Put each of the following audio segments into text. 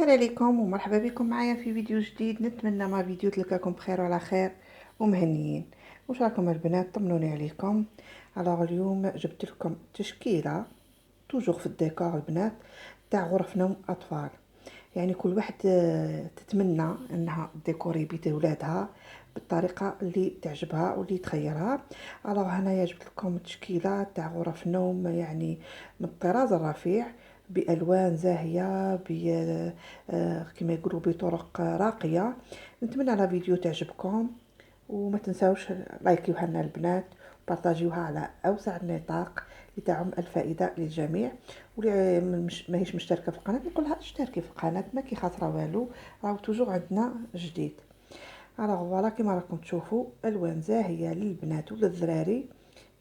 الخير عليكم ومرحبا بكم معايا في فيديو جديد. نتمنى ما فيديو تلقاكم بخير وعلى خير ومهنيين. واش راكم البنات؟ طمنوني عليكم. على اليوم جبت لكم تشكيله توجور في الديكور البنات تاع غرف نوم اطفال. يعني كل واحد تتمنى انها ديكوري بيت ولادها بالطريقه اللي تعجبها واللي تخيرها. الوغ هنايا جبت لكم تشكيله تاع غرف نوم يعني من الطراز الرفيع بالوان زاهيه كما يقولوا بطرق راقيه. نتمنى لا فيديو تعجبكم وما تنساوش لايكيوها لنا البنات وبارطاجيوها على اوسع النطاق لتعم الفائده للجميع. واللي ماهيش مشتركه في القناه نقولها اشتركي في القناه، ما كي خاسره والو، راهو توجور عندنا جديد. فوالا كما راكم تشوفوا الوان زاهيه للبنات وللذراري،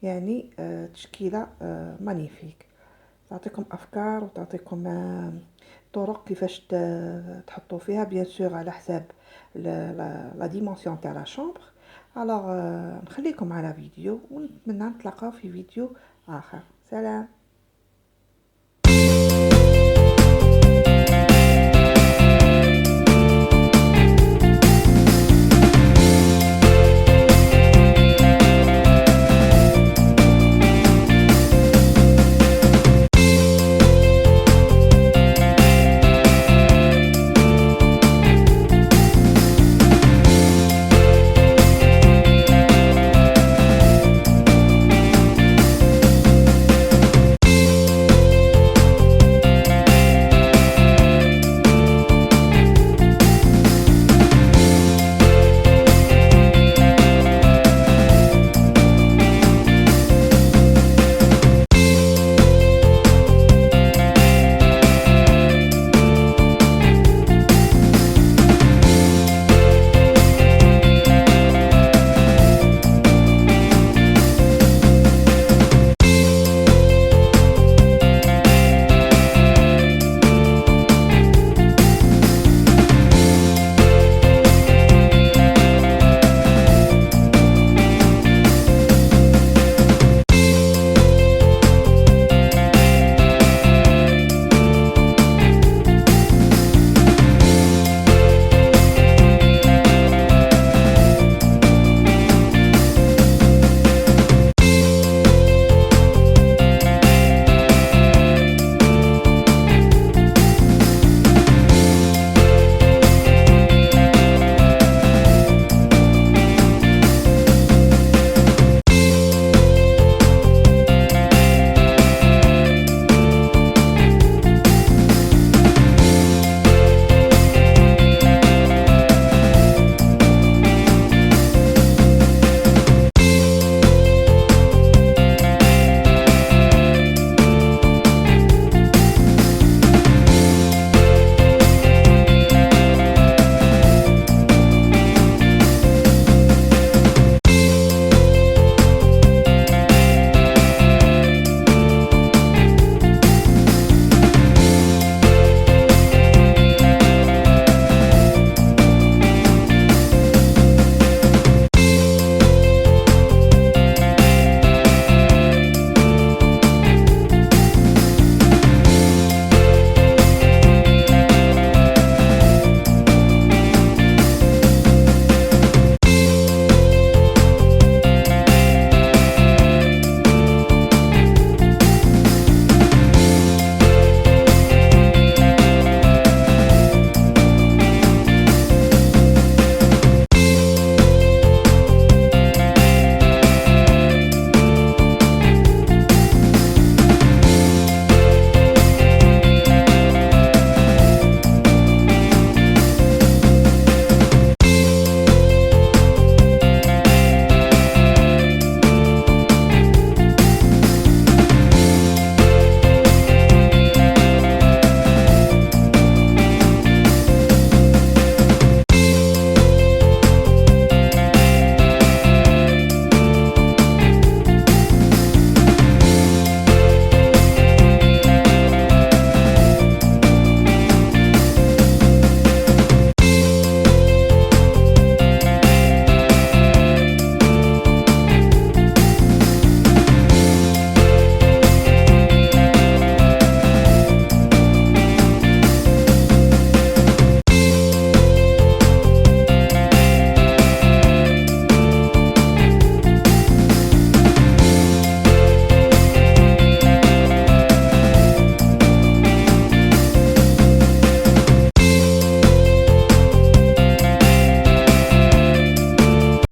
يعني تشكيله مانيفيك، تعطيكم افكار وتعطيكم طرق كيفاش تحطوا فيها بيان سور على حساب لا ديمونسيون تاع لا شامبر. الوغ نخليكم على فيديو ونتمنى نتلاقاو في فيديو اخر. سلام.